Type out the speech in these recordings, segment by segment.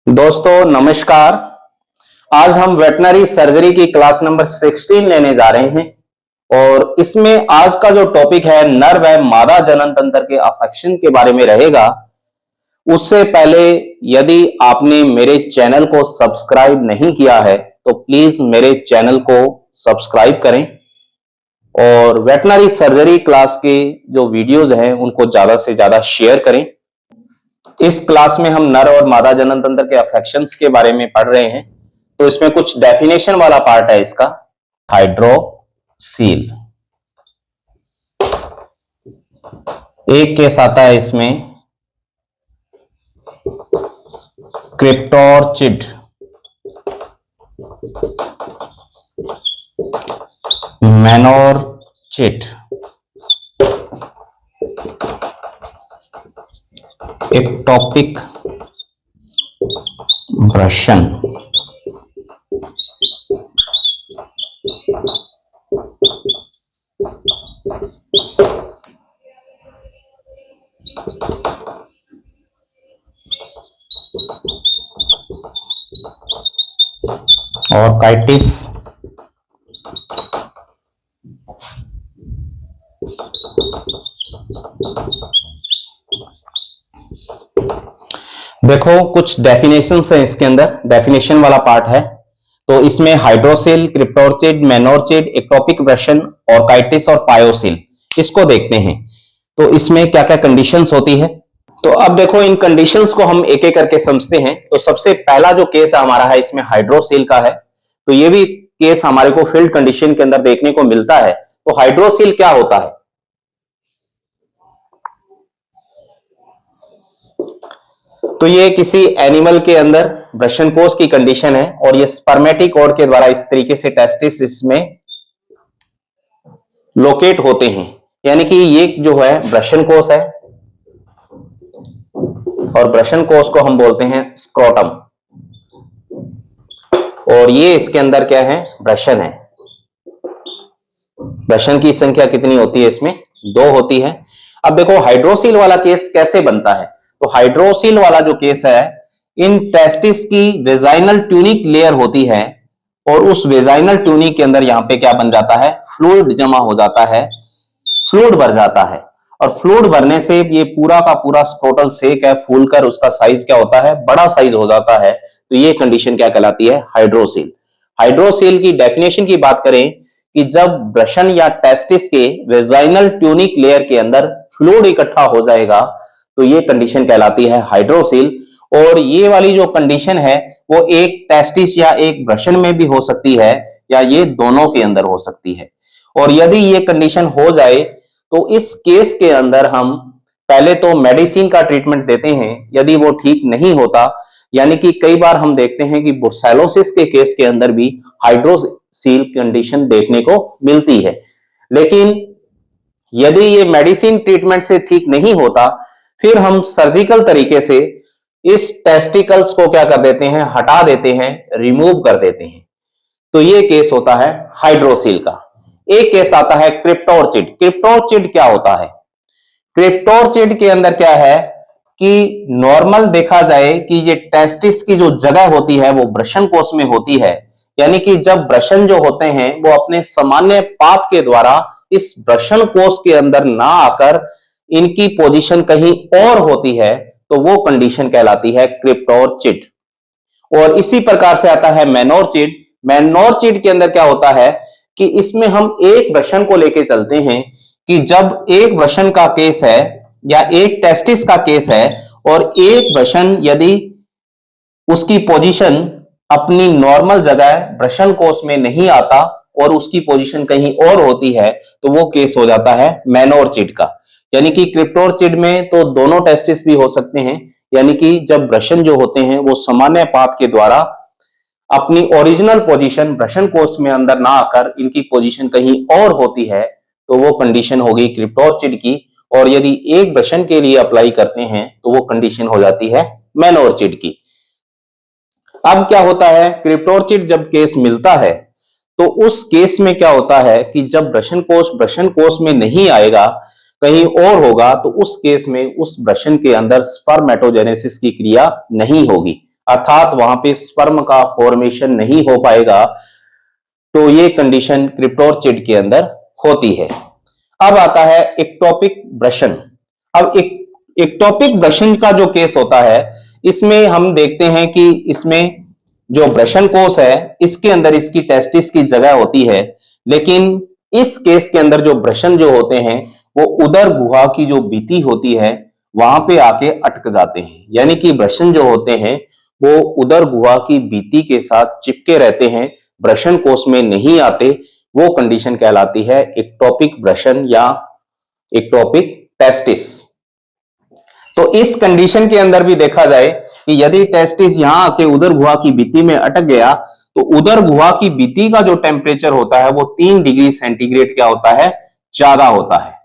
दोस्तों नमस्कार। आज हम वेटनरी सर्जरी की क्लास नंबर 16 लेने जा रहे हैं और इसमें आज का जो टॉपिक है नर व मादा जनन तंत्र के अफेक्शन के बारे में रहेगा। उससे पहले यदि आपने मेरे चैनल को सब्सक्राइब नहीं किया है तो प्लीज मेरे चैनल को सब्सक्राइब करें और वेटनरी सर्जरी क्लास के जो वीडियोज हैं उनको ज्यादा से ज्यादा शेयर करें। इस क्लास में हम नर और मादा जनन तंत्र के अफेक्शंस के बारे में पढ़ रहे हैं, तो इसमें कुछ डेफिनेशन वाला पार्ट है इसका। हाइड्रोसील एक केस आता है इसमें, क्रिप्टोर्चिड, मेनोर्चिड, एक्टोपिक ब्रशन, और काइटिस, देखो कुछ डेफिनेशंस हैं इसके अंदर, डेफिनेशन वाला पार्ट है। तो इसमें हाइड्रोसिल, क्रिप्टोर्चिड, मेनोर्चिड, एक्टोपिक ब्रशन और काइटिस और पायोसिल, इसको देखते हैं। तो इसमें क्या क्या कंडीशंस होती है, तो अब देखो इन कंडीशंस को हम एक एक करके समझते हैं। तो सबसे पहला जो केस हमारा है इसमें हाइड्रोसिल का है, तो ये भी केस हमारे को फील्ड कंडीशन के अंदर देखने को मिलता है। तो हाइड्रोसिल क्या होता है, तो ये किसी एनिमल के अंदर वृषण कोष की कंडीशन है और ये स्पर्मेटिक कॉर्ड के द्वारा इस तरीके से टेस्टिस इसमें लोकेट होते हैं। यानी कि ये जो है वृषण कोष है और वृषण कोष को हम बोलते हैं स्क्रोटम, और ये इसके अंदर क्या है, वृषण है। वृषण की संख्या कितनी होती है इसमें, 2 होती है। अब देखो हाइड्रोसिल वाला केस कैसे बनता है, तो हाइड्रोसिल वाला जो केस है, इन टेस्टिस की वेजाइनल ट्यूनिक लेयर होती है और उस वेजाइनल ट्यूनिक के अंदर यहां पे क्या बन जाता है, फ्लूइड जमा हो जाता है, फ्लूइड भर जाता है। और फ्लूइड भरने से ये पूरा का पूरा स्क्रोटल सेक है, फूलकर उसका साइज क्या होता है, बड़ा साइज हो जाता है। तो ये कंडीशन क्या कहलाती है, हाइड्रोसिल। हाइड्रोसिल की डेफिनेशन की बात करें कि जब वृषण या टेस्टिस के वेजाइनल ट्यूनिक लेयर के अंदर फ्लूइड इकट्ठा हो जाएगा तो ये कंडीशन कहलाती है हाइड्रोसिल। और ये वाली जो कंडीशन है वो एक टेस्टिस या एक वृषण में भी हो सकती है या ये दोनों के अंदर हो सकती है। और यदि ये कंडीशन हो जाए तो इस केस के अंदर हम पहले तो मेडिसिन का ट्रीटमेंट देते हैं। यदि वो ठीक नहीं होता, यानी कि कई बार हम देखते हैं कि ब्रुसेलोसिस के केस के अंदर भी हाइड्रोसिल कंडीशन देखने को मिलती है, लेकिन यदि ये मेडिसिन ट्रीटमेंट से ठीक नहीं होता फिर हम सर्जिकल तरीके से इस टेस्टिकल्स को क्या कर देते हैं, हटा देते हैं, रिमूव कर देते हैं। तो ये केस होता है हाइड्रोसिल का। एक केस आता है क्रिप्टोर्चिड। क्रिप्टोर्चिड क्या होता है, क्रिप्टोर्चिड के अंदर क्या है कि नॉर्मल देखा जाए कि ये टेस्टिस की जो जगह होती है वो वृषण कोष में होती है। यानी कि जब वृषण जो होते हैं वो अपने सामान्य पाथ के द्वारा इस वृषण कोष के अंदर ना आकर इनकी पोजीशन कहीं और होती है, तो वो कंडीशन कहलाती है क्रिप्टोर्चिड। और इसी प्रकार से आता है मेनोर्चिड। मेनोर्चिड के अंदर क्या होता है कि इसमें हम एक वृषण को लेके चलते हैं कि जब एक वृषण का केस है या एक टेस्टिस का केस है और एक वृषण यदि उसकी पोजीशन अपनी नॉर्मल जगह वृषण कोष में नहीं आता और उसकी पोजीशन कहीं और होती है, तो वो केस हो जाता है मेनोर्चिड का। यानी कि क्रिप्टोर्चिड में तो दोनों टेस्टिस भी हो सकते हैं, यानी कि जब वृषण जो होते हैं वो सामान्य पाथ के द्वारा अपनी ओरिजिनल पोजीशन वृषण कोष में अंदर ना आकर इनकी पोजीशन कहीं और होती है, तो वो कंडीशन होगी क्रिप्टोर्चिड की। और यदि एक वृषण के लिए अप्लाई करते हैं तो वो कंडीशन हो जाती है मेनोर्चिड की। अब क्या होता है, क्रिप्टोर्चिड जब केस मिलता है तो उस केस में क्या होता है कि जब वृषण कोष में नहीं आएगा, कहीं और होगा, तो उस केस में उस वृषण के अंदर स्पर्मेटोजेनेसिस की क्रिया नहीं होगी। अर्थात वहां पे स्पर्म का फॉर्मेशन नहीं हो पाएगा, तो ये कंडीशन क्रिप्टोर्चिड के अंदर होती है। अब आता है एक्टोपिक ब्रशन। अब एक्टोपिक ब्रशन का जो केस होता है, इसमें हम देखते हैं कि इसमें जो ब्रशन कोष है, इसके अंदर इसकी टेस्टिस की जगह होती है, लेकिन इस केस के अंदर जो ब्रशन जो होते हैं वो उदर गुहा की जो भित्ति होती है वहां पे आके अटक जाते हैं, यानी कि ब्रशन जो होते हैं वो उदर गुहा की भित्ति के साथ चिपके रहते हैं, ब्रशन कोष में नहीं आते। वो कंडीशन कहलाती है एक्टोपिक ब्रशन या एक्टोपिक टेस्टिस। तो इस कंडीशन के अंदर भी देखा जाए कि यदि टेस्टिस यहां आके उदर गुहा की भित्ति में अटक गया, तो उदर गुहा की भित्ति का जो टेम्परेचर होता है वो 3 डिग्री सेंटीग्रेड क्या होता है, ज्यादा होता है।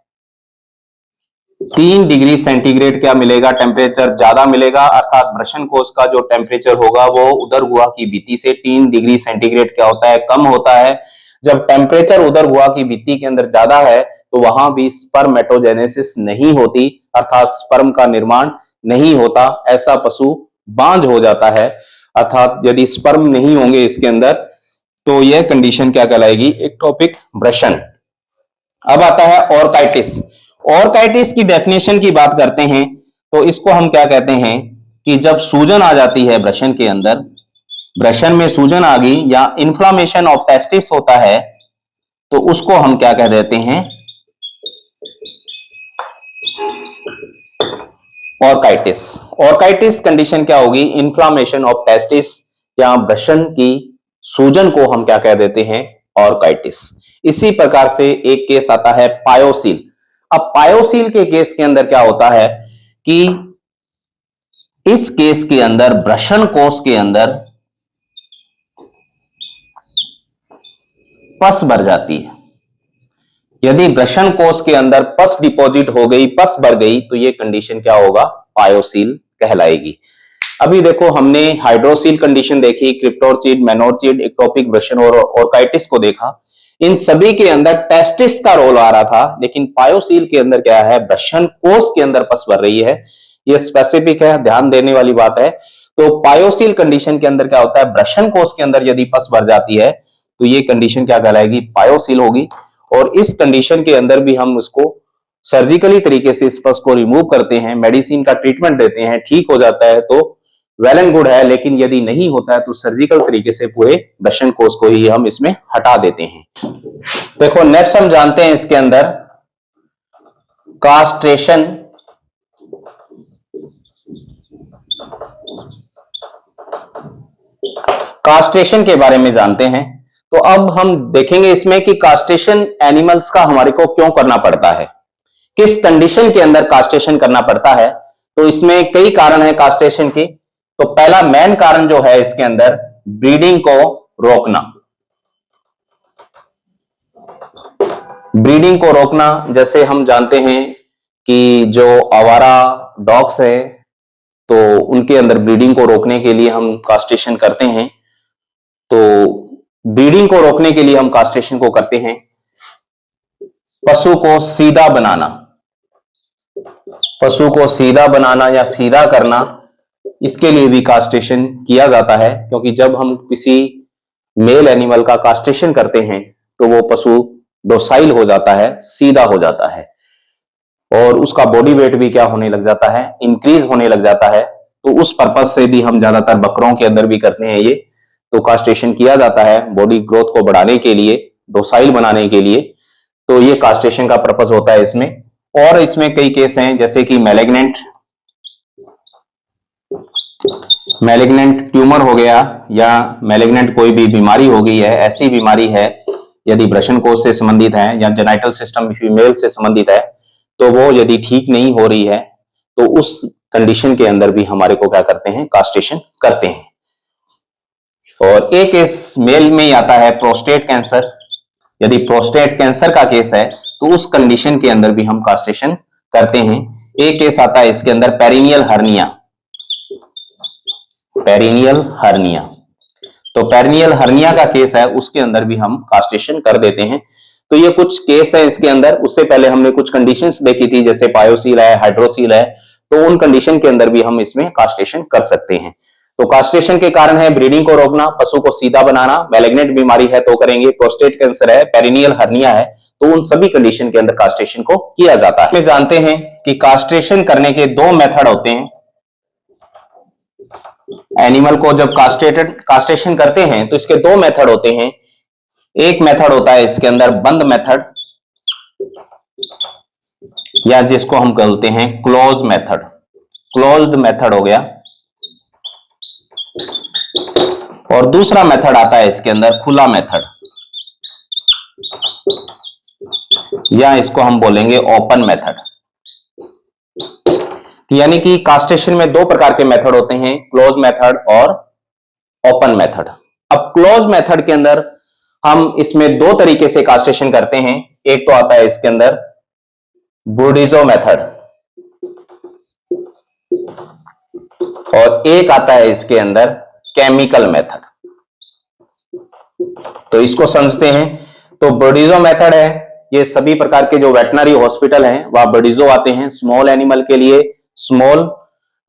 3 डिग्री सेंटीग्रेड क्या मिलेगा, टेम्परेचर ज्यादा मिलेगा, अर्थात ब्रशन कोष का जो टेम्परेचर होगा वो उदर गुहा की भित्ति से 3 डिग्री सेंटीग्रेड क्या होता है, कम होता है। जब टेम्परेचर उदर गुहा की भित्ति के अंदर ज्यादा है तो वहां भी स्पर्मेटोजेनेसिस नहीं होती, अर्थात स्पर्म का निर्माण नहीं होता, ऐसा पशु बांझ हो जाता है। अर्थात यदि स्पर्म नहीं होंगे इसके अंदर तो यह कंडीशन क्या कहलाएगी, एक्टोपिक ब्रशन। अब आता है ऑर्काइटिस। ऑर्काइटिस की डेफिनेशन की बात करते हैं तो इसको हम क्या कहते हैं कि जब सूजन आ जाती है ब्रशन के अंदर, ब्रशन में सूजन आ गई या इन्फ्लामेशन ऑफ टेस्टिस होता है, तो उसको हम क्या कह देते हैं, ऑर्काइटिस। ऑर्काइटिस कंडीशन क्या होगी, इन्फ्लामेशन ऑफ टेस्टिस या ब्रशन की सूजन को हम क्या कह देते हैं, ऑर्काइटिस। इसी प्रकार से एक केस आता है पायोसील। अब पायोसील के केस के अंदर क्या होता है कि इस केस के अंदर ब्रशन कोष के अंदर पस भर जाती है। यदि ब्रशन कोष के अंदर पस डिपॉजिट हो गई, पस भर गई, तो ये कंडीशन क्या होगा, पायोसील कहलाएगी। अभी देखो हमने हाइड्रोसील कंडीशन देखी, क्रिप्टोर्चिड, मेनोर्चिड, एक्टोपिक ब्रशन और ऑर्काइटिस को देखा। इन सभी के अंदर टेस्टिस का रोल आ रहा था, लेकिन पायोसील के अंदर क्या है, ब्रशन कोष के अंदर पस भर रही है। ये स्पेसिफिक है, ध्यान देने वाली बात है। तो पायोसील कंडीशन के अंदर क्या होता है, ब्रशन कोष के अंदर यदि पस भर जाती है तो ये कंडीशन क्या कहलाएगी, पायोसील होगी। और इस कंडीशन के अंदर भी हम उसको सर्जिकली तरीके से इस पस को रिमूव करते हैं, मेडिसिन का ट्रीटमेंट देते हैं, ठीक हो जाता है तो वेल एंड गुड है, लेकिन यदि नहीं होता है तो सर्जिकल तरीके से पूरे ब्रशन कोष को ही हम इसमें हटा देते हैं। देखो नेक्स्ट हम जानते हैं इसके अंदर कास्ट्रेशन। कास्ट्रेशन के बारे में जानते हैं। तो अब हम देखेंगे इसमें कि कास्ट्रेशन एनिमल्स का हमारे को क्यों करना पड़ता है, किस कंडीशन के अंदर कास्ट्रेशन करना पड़ता है। तो इसमें कई कारण है कास्ट्रेशन के। तो पहला मेन कारण जो है इसके अंदर, ब्रीडिंग को रोकना। ब्रीडिंग को रोकना, जैसे हम जानते हैं कि जो आवारा डॉग्स है तो उनके अंदर ब्रीडिंग को रोकने के लिए हम कास्ट्रेशन करते हैं। तो ब्रीडिंग को रोकने के लिए हम कास्ट्रेशन को करते हैं। पशु को सीधा बनाना, पशु को सीधा बनाना या सीधा करना, इसके लिए भी कास्ट्रेशन किया जाता है, क्योंकि जब हम किसी मेल एनिमल का कास्ट्रेशन करते हैं तो वो पशु डोसाइल हो जाता है, सीधा हो जाता है, और उसका बॉडी वेट भी क्या होने लग जाता है, इंक्रीज होने लग जाता है। तो उस पर्पज से भी हम ज्यादातर बकरों के अंदर भी करते हैं ये, तो कास्ट्रेशन किया जाता है बॉडी ग्रोथ को बढ़ाने के लिए, डोसाइल बनाने के लिए। तो ये कास्ट्रेशन का पर्पज होता है इसमें। और इसमें कई केस हैं, जैसे कि मैलिग्नेंट ट्यूमर हो गया या मैलिग्नेंट कोई भी बीमारी हो गई है, ऐसी बीमारी है यदि ब्रशन कोष से संबंधित है या जेनाइटल सिस्टम फीमेल से संबंधित है, तो वो यदि ठीक नहीं हो रही है तो उस कंडीशन के अंदर भी हमारे को क्या करते हैं, कास्ट्रेशन करते हैं। और एक केस मेल में ही आता है प्रोस्टेट कैंसर। यदि प्रोस्टेट कैंसर का केस है तो उस कंडीशन के अंदर भी हम कास्ट्रेशन करते हैं। एक केस आता है इसके अंदर पेरिनियल हर्निया, पेरिनियल हर्निया। तो पेरिनियल हर्निया का केस है, उसके अंदर भी हम कास्ट्रेशन कर देते हैं। तो ये कुछ केस है इसके अंदर। उससे पहले हमने कुछ कंडीशंस देखी थी, जैसे पायोसील है, हाइड्रोसील है, तो उन कंडीशन के अंदर भी हम इसमें कास्ट्रेशन कर सकते हैं। तो कास्ट्रेशन के कारण है ब्रीडिंग को रोकना, पशु को सीधा बनाना, मैलिग्नेंट बीमारी है तो करेंगे, प्रोस्टेट कैंसर है, पेरिनियल हर्निया है, तो उन सभी कंडीशन के अंदर कास्ट्रेशन को किया जाता है। जानते हैं कि कास्ट्रेशन करने के दो मेथड होते हैं। एनिमल को जब कास्ट्रेशन करते हैं तो इसके दो मेथड होते हैं। एक मेथड होता है इसके अंदर बंद मेथड, या जिसको हम कहते हैं क्लोज मेथड, क्लोज्ड मेथड हो गया। और दूसरा मेथड आता है इसके अंदर खुला मेथड, या इसको हम बोलेंगे ओपन मेथड। यानी कि कास्ट्रेशन में दो प्रकार के मेथड होते हैं, क्लोज मेथड और ओपन मेथड। अब क्लोज मेथड के अंदर हम इसमें दो तरीके से कास्ट्रेशन करते हैं। एक तो आता है इसके अंदर ब्रूडिज़ो मेथड और एक आता है इसके अंदर केमिकल मेथड। तो इसको समझते हैं। तो ब्रूडिज़ो मेथड है, ये सभी प्रकार के जो वेटनरी हॉस्पिटल हैं वह ब्रूडिज़ो आते हैं। स्मॉल एनिमल के लिए स्मॉल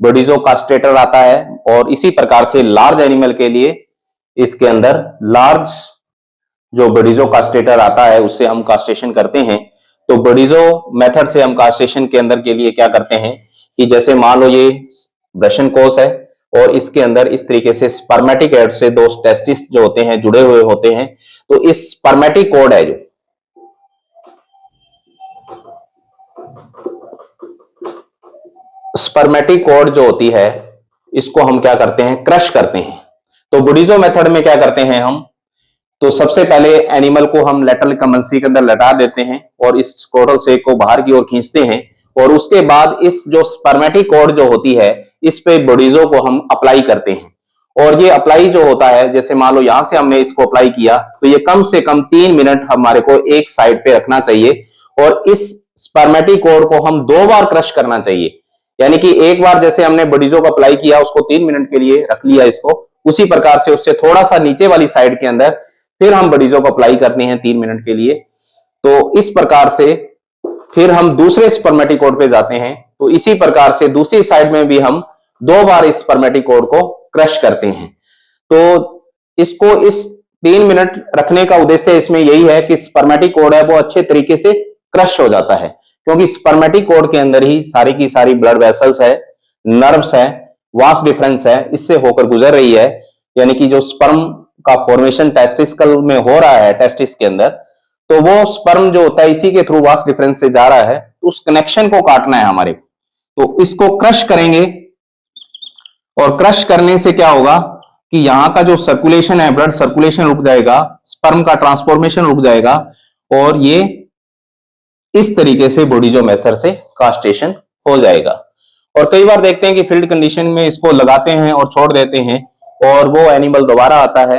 ब्रूडिज़ो कास्ट्रेटर आता है, और इसी प्रकार से लार्ज एनिमल के लिए इसके अंदर लार्ज जो ब्रूडिज़ो कास्ट्रेटर आता है उससे हम कास्ट्रेशन करते हैं। तो ब्रूडिज़ो मेथड से हम कास्ट्रेशन के अंदर के लिए क्या करते हैं कि जैसे मान लो ये ब्रशन कोष है और इसके अंदर इस तरीके से स्पर्मेटिक एड से दो टेस्टिस जो होते हैं जुड़े हुए होते हैं। तो इस स्पर्मेटिक कोड है जो स्पर्मेटिक कोड जो होती है इसको हम क्या करते हैं, क्रश करते हैं। तो ब्रूडिज़ो मेथड में क्या करते हैं हम, तो सबसे पहले एनिमल को हम लेटरल कमंसी के अंदर लटा देते हैं और इस स्क्रोटल सेक को बाहर की ओर खींचते हैं, और उसके बाद इस जो स्पर्मेटिक कोड जो होती है इस पे ब्रूडिज़ो को हम अप्लाई करते हैं। और ये अप्लाई जो होता है, जैसे मान लो यहां से हमने इसको अप्लाई किया तो ये कम से कम 3 मिनट हमारे को एक साइड पे रखना चाहिए, और इस स्पर्मेटिक कोड को हम 2 बार क्रश करना चाहिए। यानी कि एक बार जैसे हमने ब्रूडिज़ो को अप्लाई किया उसको 3 मिनट के लिए रख लिया इसको, उसी प्रकार से उससे थोड़ा सा नीचे वाली साइड के अंदर फिर हम ब्रूडिज़ो को अप्लाई करते हैं 3 मिनट के लिए। तो इस प्रकार से फिर हम दूसरे स्पर्मेटिक कोड पे जाते हैं। तो इसी प्रकार से दूसरी साइड में भी हम 2 बार इस स्पर्मेटिक कोड को क्रश करते हैं। तो इसको इस 3 मिनट रखने का उद्देश्य इसमें यही है कि स्पर्मेटिक कोड है वो अच्छे तरीके से क्रश हो जाता है, क्योंकि स्पर्मेटिक कोड के अंदर ही सारी की सारी ब्लड वेसल्स है, नर्व्स है, वास डिफरेंस है, इससे होकर गुजर रही है। यानी कि जो स्पर्म का फॉर्मेशन टेस्टिकल में हो रहा है टेस्टिस के अंदर, तो वो स्पर्म जो होता है इसी के थ्रू वास डिफरेंस से जा रहा है, तो उस कनेक्शन को काटना है हमारे को। तो इसको क्रश करेंगे, और क्रश करने से क्या होगा कि यहाँ का जो सर्कुलेशन है, ब्लड सर्कुलेशन रुक जाएगा, स्पर्म का ट्रांसफॉर्मेशन रुक जाएगा, और ये इस तरीके से ब्रूडिज़ो मेथड से कास्ट्रेशन हो जाएगा। और कई बार देखते हैं कि फील्ड कंडीशन में इसको लगाते हैं और छोड़ देते हैं, और वो एनिमल दोबारा आता है,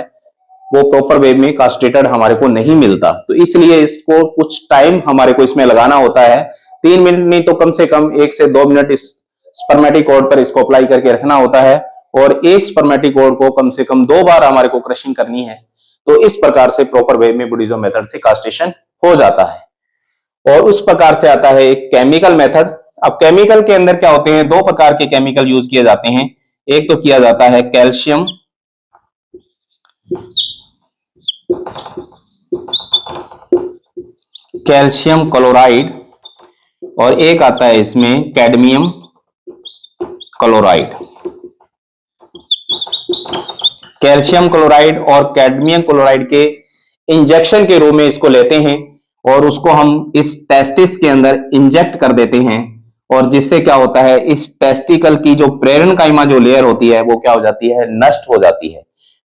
वो प्रॉपर वे में कास्ट्रेटेड हमारे को नहीं मिलता। तो इसलिए इसको कुछ टाइम हमारे को इसमें लगाना होता है, 3 मिनट नहीं तो कम से कम 1 से 2 मिनट इस स्पर्मेटिक कोड पर इसको अप्लाई करके रखना होता है, और एक स्पर्मेटिक कोड को कम से कम 2 बार हमारे को क्रशिंग करनी है। तो इस प्रकार से प्रॉपर वे में ब्रूडिज़ो मेथड से कास्ट्रेशन हो जाता है। और उस प्रकार से आता है एक केमिकल मेथड। अब केमिकल के अंदर क्या होते हैं, 2 प्रकार के केमिकल यूज किए जाते हैं। एक तो किया जाता है कैल्शियम क्लोराइड, और एक आता है इसमें कैडमियम क्लोराइड। कैल्शियम क्लोराइड और कैडमियम क्लोराइड के इंजेक्शन के रूप में इसको लेते हैं, और उसको हम इस टेस्टिस के अंदर इंजेक्ट कर देते हैं, और जिससे क्या होता है, इस टेस्टिकल की जो प्रेरणकाइमा जो लेयर होती है वो क्या हो जाती है, नष्ट हो जाती है।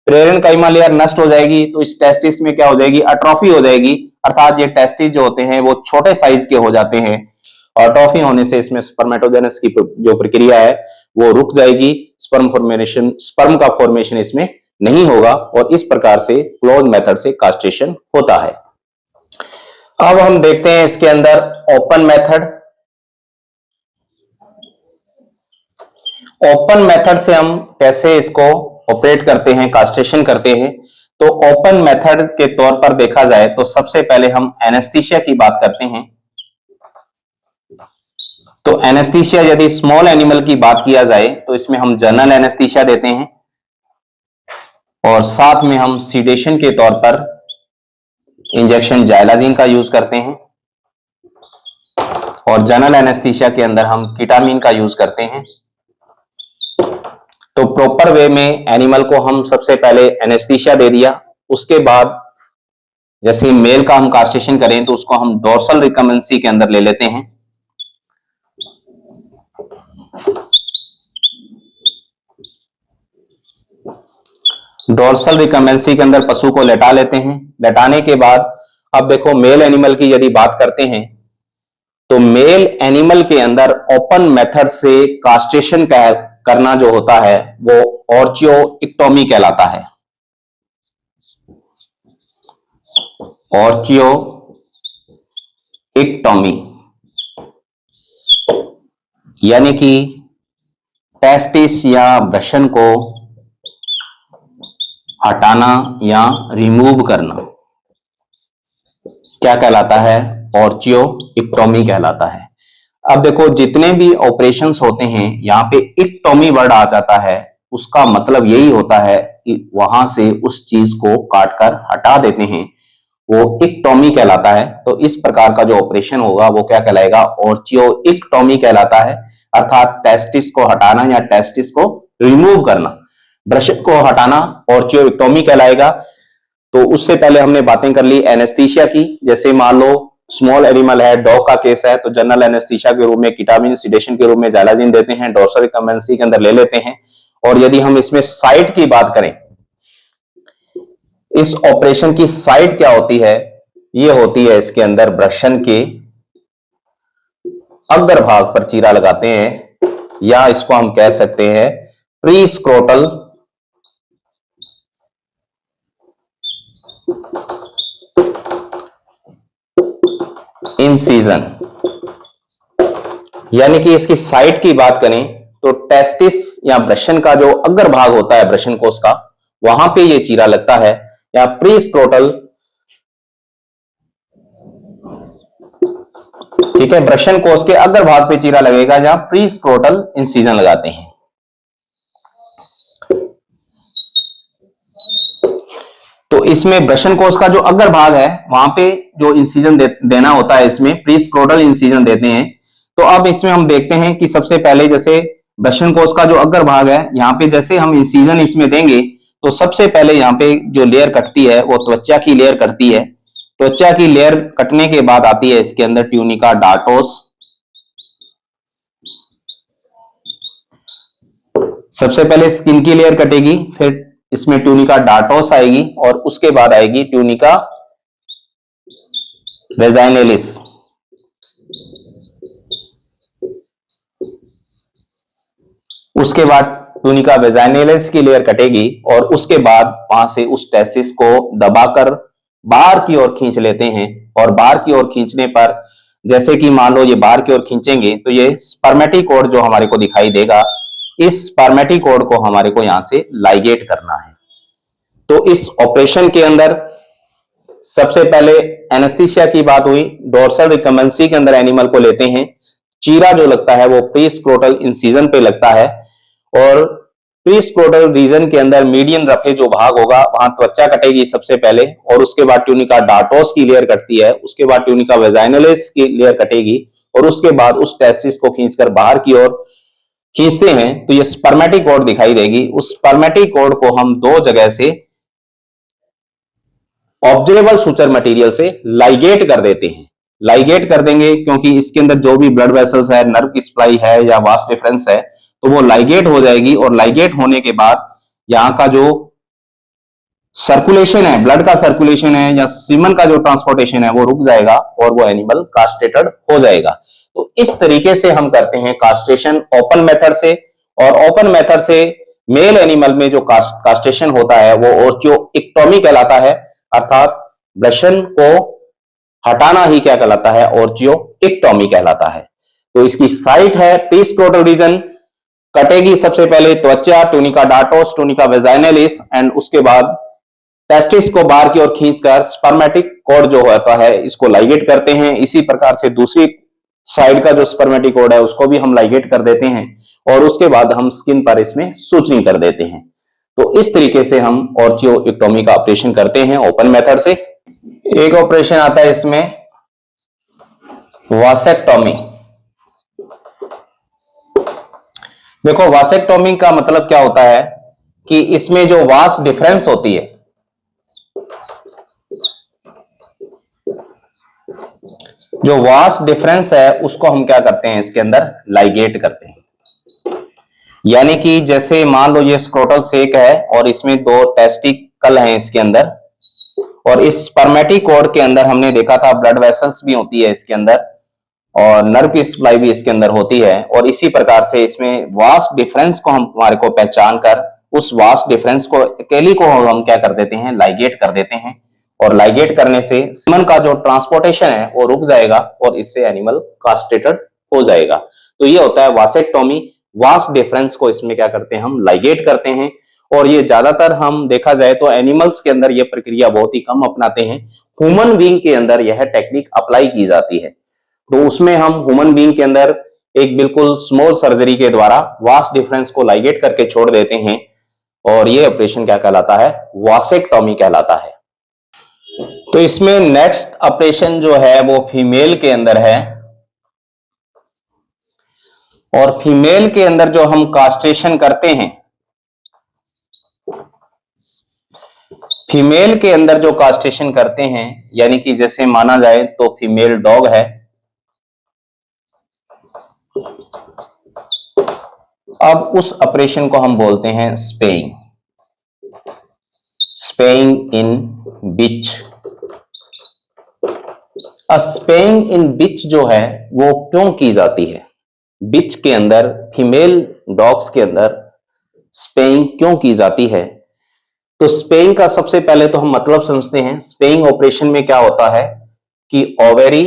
प्रेरणकाइमा लेयर नष्ट हो जाएगी तो इस टेस्टिस में क्या हो जाएगी, अट्रोफी हो जाएगी, अर्थात ये टेस्टिस जो होते हैं वो छोटे साइज के हो जाते हैं। अट्रोफी होने से इसमें स्पर्मेटोजेनेसिस की जो प्रक्रिया है वो रुक जाएगी, स्पर्म का फॉर्मेशन इसमें नहीं होगा, और इस प्रकार से क्लोज मेथड से कास्ट्रेशन होता है। अब हम देखते हैं इसके अंदर ओपन मेथड। ओपन मेथड से हम कैसे इसको ऑपरेट करते हैं, कास्ट्रेशन करते हैं। तो ओपन मेथड के तौर पर देखा जाए तो सबसे पहले हम एनेस्थीसिया की बात करते हैं। तो एनेस्थीसिया यदि स्मॉल एनिमल की बात किया जाए तो इसमें हम जनरल एनेस्थीसिया देते हैं, और साथ में हम सीडेशन के तौर पर इंजेक्शन जाइलाजीन का यूज करते हैं और जनरल एनेस्थीसिया के अंदर हम कीटामीन का यूज करते हैं। तो प्रॉपर वे में एनिमल को हम सबसे पहले एनेस्थीसिया दे दिया, उसके बाद जैसे मेल का हम कास्ट्रेशन करें तो उसको हम डोर्सल रिकमेंसी के अंदर ले लेते हैं। डोर्सल रिकमेंसी के अंदर पशु को लेटा लेते हैं। लेटाने के बाद अब देखो मेल एनिमल की यदि बात करते हैं तो मेल एनिमल के अंदर ओपन मेथड से कास्ट्रेशन करना जो होता है वो ऑर्चियोइक्टोमी कहलाता है। ऑर्चियोइक्टोमी यानी कि टेस्टिस या वृषण को हटाना या रिमूव करना क्या कहलाता है? ऑर्चियोइक्टोमी कहलाता है। अब देखो जितने भी ऑपरेशंस होते हैं यहाँ पे इक्टोमी वर्ड आ जाता है, उसका मतलब यही होता है कि वहां से उस चीज को काटकर हटा देते हैं, वो इक्टोमी कहलाता है। तो इस प्रकार का जो ऑपरेशन होगा वो क्या कहलाएगा? ऑर्चियोइक्टोमी कहलाता है, अर्थात टेस्टिस को हटाना या टेस्टिस को रिमूव करना, वृषण को हटाना ऑर्चियोइक्टोमी कहलाएगा। तो उससे पहले हमने बातें कर ली एनेस्थीसिया की। जैसे मान लो स्मॉल एनिमल है, डॉग का केस है, तो जनरल एनेस्थीसिया के रूप में कीटामीन, सीडेशन के रूप में जाइलाजीन देते हैं, डोर्सल रिकमेंसी के अंदर ले लेते हैं। और यदि हम इसमें साइट की बात करें, इस ऑपरेशन की साइट क्या होती है? ये होती है इसके अंदर वृषण के अग्रभाग पर चीरा लगाते हैं, या इसको हम कह सकते हैं प्री स्क्रोटल इंसिजन। यानी कि इसकी साइट की बात करें तो टेस्टिस या वृषण का जो अग्रभाग होता है वृषण कोश का, वहां पे ये चीरा लगता है, या प्री स्क्रोटल, ठीक है, वृषण कोश के अग्रभाग पे चीरा लगेगा जहां प्री स्क्रोटल इंसिजन लगाते हैं। तो इसमें वृषण कोश का जो अग्रभाग है वहां पे जो इंसिजन देना होता है, इसमें प्री स्क्रोटल इंसिजन देते हैं। तो अब इसमें हम देखते हैं कि सबसे पहले जैसे वृषण कोश का जो अग्रभाग है, यहाँ पे जैसे हम इंसिजन इसमें देंगे तो सबसे पहले यहाँ पे जो लेयर कटती है वो त्वचा की लेयर कटती है। त्वचा की लेयर कटने के बाद आती है इसके अंदर ट्यूनिका डार्टोस। सबसे पहले स्किन की लेयर कटेगी, फिर इसमें ट्यूनिका डार्टोस आएगी और उसके बाद आएगी ट्यूनिका वेजाइनलिस। उसके बाद ट्यूनिका वेजाइनलिस की लेयर कटेगी और उसके बाद वहां से उस टेस्टिस को दबाकर बाहर की ओर खींच लेते हैं। और बाहर की ओर खींचने पर जैसे कि मान लो ये बाहर की ओर खींचेंगे तो ये स्पर्मेटिकोड जो हमारे को दिखाई देगा, इस स्पर्मेटिकोड को हमारे को यहां से लाइगेट करना है। तो इस ऑपरेशन के अंदर सबसे पहले एनेस्थीसिया की बात हुई, डोर्सल रिकमेंसी के अंदर एनिमल को लेते हैं। चीरा जो लगता है वो प्री स्क्रोटल इंसिजन पे लगता है और प्री स्क्रोटल रीजन के अंदर मीडियन रफे जो भाग होगा वहां त्वचा कटेगी सबसे पहले, और उसके बाद ट्यूनिका डार्टोस की लेयर कटती है, उसके बाद ट्यूनिका वेजाइनलिस की लेयर कटेगी और उसके बाद उस टेस्टिस को खींचकर बाहर की ओर खींचते हैं तो ये स्पर्मेटिकोड दिखाई देगी। उस स्पर्मेटिकोड को हम दो जगह से ऑब्जर्वेबल सुचर मटेरियल से लाइगेट कर देते हैं। लाइगेट कर देंगे क्योंकि इसके अंदर जो भी ब्लड वेसल्स है, नर्व की सप्लाई है या वास डिफरेंस है, तो वो लाइगेट हो जाएगी। और लाइगेट होने के बाद यहाँ का जो सर्कुलेशन है, ब्लड का सर्कुलेशन है या सीमन का जो ट्रांसपोर्टेशन है वो रुक जाएगा और वो एनिमल कास्ट्रेटेड हो जाएगा। तो इस तरीके से हम करते हैं कास्ट्रेशन ओपन मेथड से। और ओपन मेथड से मेल एनिमल में जो कास्ट्रेशन होता है वो ऑर्चियोइक्टोमी कहलाता है, अर्थात वृषण को हटाना ही क्या कहलाता है? ऑर्चियोइक्टोमी कहलाता है। तो इसकी साइट है प्री स्क्रोटल रीजन, कटेगी सबसे पहले त्वचा, tunica dartos, tunica vaginalis, and उसके बाद टेस्टिस को बाहर की ओर खींचकर स्पर्मेटिकोड जो होता है इसको लाइगेट करते हैं। इसी प्रकार से दूसरी साइड का जो स्पर्मेटिकोड है उसको भी हम लाइगेट कर देते हैं और उसके बाद हम स्किन पर इसमें सूचनिंग कर देते हैं। तो इस तरीके से हम ऑर्चियोइक्टोमी का ऑपरेशन करते हैं ओपन मेथड से। एक ऑपरेशन आता है इसमें वासेक्टोमी। देखो वासेक्टोमी का मतलब क्या होता है कि इसमें जो वास डिफरेंस होती है, जो वास डिफरेंस है उसको हम क्या करते हैं, इसके अंदर लाइगेट करते हैं। यानी कि जैसे मान लो ये स्क्रोटल सेक है और इसमें दो टेस्टिकल हैं इसके अंदर, और इस स्पर्मेटिकोड के अंदर हमने देखा था ब्लड वेसल्स भी होती है इसके अंदर और नर्व की सप्लाई भी इसके अंदर होती है। और इसी प्रकार से इसमें वास डिफरेंस को हम हमारे को पहचान कर उस वास डिफरेंस को अकेली को हम क्या कर देते हैं, लाइगेट कर देते हैं। और लाइगेट करने से सीमन का जो ट्रांसपोर्टेशन है वो रुक जाएगा और इससे एनिमल कास्ट्रेटेड हो जाएगा। तो ये होता है वासेक्टोमी। वास डिफरेंस को इसमें क्या करते हैं, हम लाइगेट करते हैं। और ये ज्यादातर हम देखा जाए तो एनिमल्स के अंदर ये प्रक्रिया बहुत ही कम अपनाते हैं। ह्यूमन बीइंग के अंदर यह टेक्निक अप्लाई की जाती है। तो उसमें हम ह्यूमन बीइंग के अंदर एक बिल्कुल स्मॉल सर्जरी के द्वारा वास डिफरेंस को लाइगेट करके छोड़ देते हैं और ये ऑपरेशन क्या कहलाता है, वासेक्टोमी कहलाता है। तो इसमें नेक्स्ट ऑपरेशन जो है वो फीमेल के अंदर है। और फीमेल के अंदर जो हम कास्ट्रेशन करते हैं, फीमेल के अंदर जो कास्ट्रेशन करते हैं, यानी कि जैसे माना जाए तो फीमेल डॉग है, अब उस ऑपरेशन को हम बोलते हैं स्पेइंग, स्पेइंग इन बिच। स्पेइंग इन बिच जो है वो क्यों की जाती है, बिच के अंदर फीमेल डॉग्स के अंदर स्पेइंग क्यों की जाती है? तो स्पेइंग का सबसे पहले तो हम मतलब समझते हैं। स्पेइंग ऑपरेशन में क्या होता है कि ओवेरी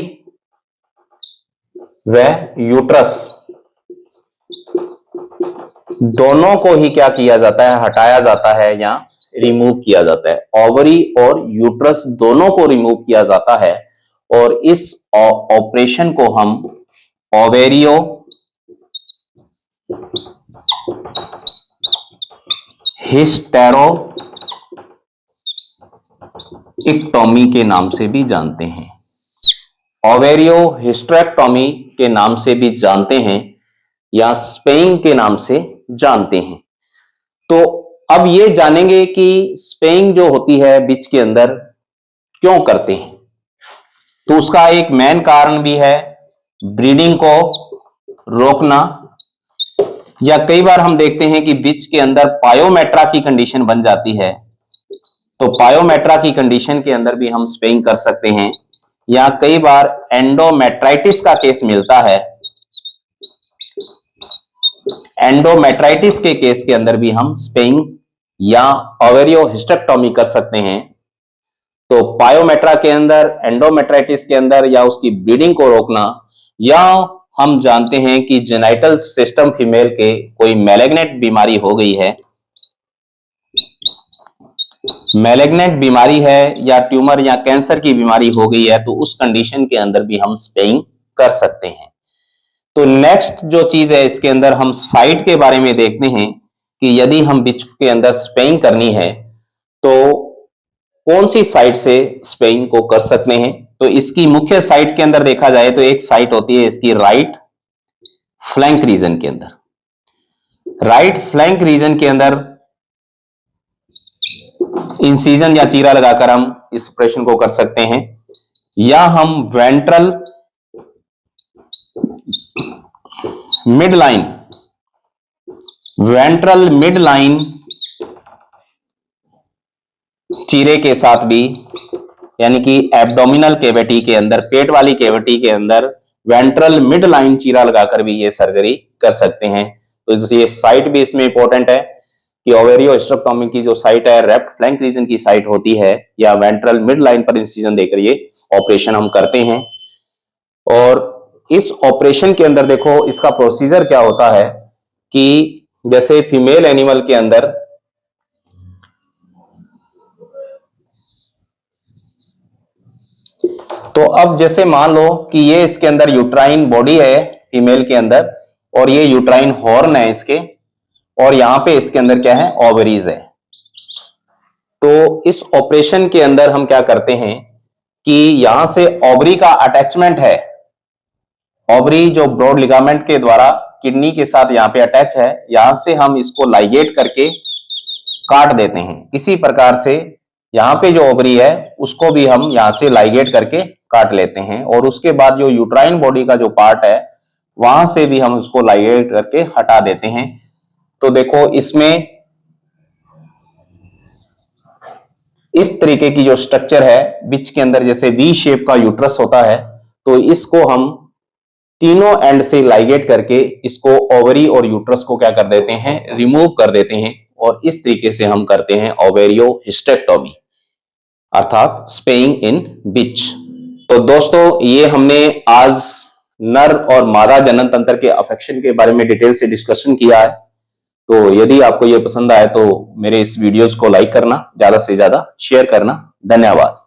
व यूट्रस दोनों को ही क्या किया जाता है, हटाया जाता है या रिमूव किया जाता है। ओवरी और यूट्रस दोनों को रिमूव किया जाता है और इस ऑपरेशन को हम ओवेरियो हिस्टेरोइक्टोमी के नाम से भी जानते हैं, ओवेरियो हिस्टेरेक्टोमी के नाम से भी जानते हैं या स्पेइंग के नाम से जानते हैं। तो अब ये जानेंगे कि स्पेइंग जो होती है बिच के अंदर क्यों करते हैं। तो उसका एक मेन कारण भी है ब्रीडिंग को रोकना, या कई बार हम देखते हैं कि बिच के अंदर पायोमेट्रा की कंडीशन बन जाती है, तो पायोमेट्रा की कंडीशन के अंदर भी हम स्पेइंग कर सकते हैं। या कई बार एंडोमेट्राइटिस का केस मिलता है, एंडोमेट्राइटिस के केस के अंदर भी हम स्पेइंग या ओवेरियो हिस्टेरेक्टोमी कर सकते हैं। तो पायोमेट्रा के अंदर, एंडोमेट्राइटिस के अंदर या उसकी ब्लीडिंग को रोकना, या हम जानते हैं कि जेनाइटल सिस्टम फीमेल के कोई मैलिग्नेंट बीमारी हो गई है, मैलिग्नेंट बीमारी है या ट्यूमर या कैंसर की बीमारी हो गई है, तो उस कंडीशन के अंदर भी हम स्पेइंग कर सकते हैं। तो नेक्स्ट जो चीज है इसके अंदर हम साइट के बारे में देखते हैं कि यदि हम बिच के अंदर स्पेइंग करनी है तो कौन सी साइट से स्पेइंग को कर सकते हैं। तो इसकी मुख्य साइट के अंदर देखा जाए तो एक साइट होती है इसकी राइट फ्लैंक रीजन के अंदर, राइट फ्लैंक रीजन के अंदर इंसिजन या चीरा लगाकर हम इस ऑपरेशन को कर सकते हैं, या हम ventral mid line, ventral mid line चीरे के साथ भी, यानी कि एब्डोमिनल कैविटी के अंदर, पेट वाली कैविटी के अंदर वेंट्रल मिड लाइन चीरा लगाकर भी ये सर्जरी कर सकते हैं। तो ये साइट भी इसमें इंपॉर्टेंट है कि ओवेरियो हिस्टेरेक्टोमी की जो साइट है लेफ्ट फ्लैंक रीजन की साइट होती है, या वेंट्रल मिड लाइन पर इंसिजन देकर ये ऑपरेशन हम करते हैं। और इस ऑपरेशन के अंदर देखो इसका प्रोसीजर क्या होता है कि जैसे फीमेल एनिमल के अंदर तो अब जैसे मान लो कि ये इसके अंदर यूट्राइन बॉडी है फीमेल के अंदर, और ये यूट्राइन हॉर्न है इसके, और यहां पे इसके अंदर क्या है, ओवरीज है। तो इस ऑपरेशन के अंदर हम क्या करते हैं कि यहां से ओवरी का अटैचमेंट है, ओवरी जो ब्रॉड लिगामेंट के द्वारा किडनी के साथ यहां पे अटैच है, यहां से हम इसको लाइगेट करके काट देते हैं। इसी प्रकार से यहां पे जो ओवरी है उसको भी हम यहां से लाइगेट करके काट लेते हैं, और उसके बाद जो यूट्राइन बॉडी का जो पार्ट है वहां से भी हम उसको लाइगेट करके हटा देते हैं। तो देखो इसमें इस तरीके की जो स्ट्रक्चर है, बीच के अंदर जैसे वी शेप का यूट्रस होता है, तो इसको हम तीनों एंड से लाइगेट करके इसको ओवरी और यूट्रस को क्या कर देते हैं, रिमूव कर देते हैं, और इस तरीके से हम करते हैं ओवेरियो हिस्टेक्टोमी अर्थात स्पेइंग इन बिच। तो दोस्तों ये हमने आज नर और मादा जनन तंत्र के अफेक्शन के बारे में डिटेल से डिस्कशन किया है। तो यदि आपको ये पसंद आए तो मेरे इस वीडियोस को लाइक करना, ज्यादा से ज्यादा शेयर करना। धन्यवाद।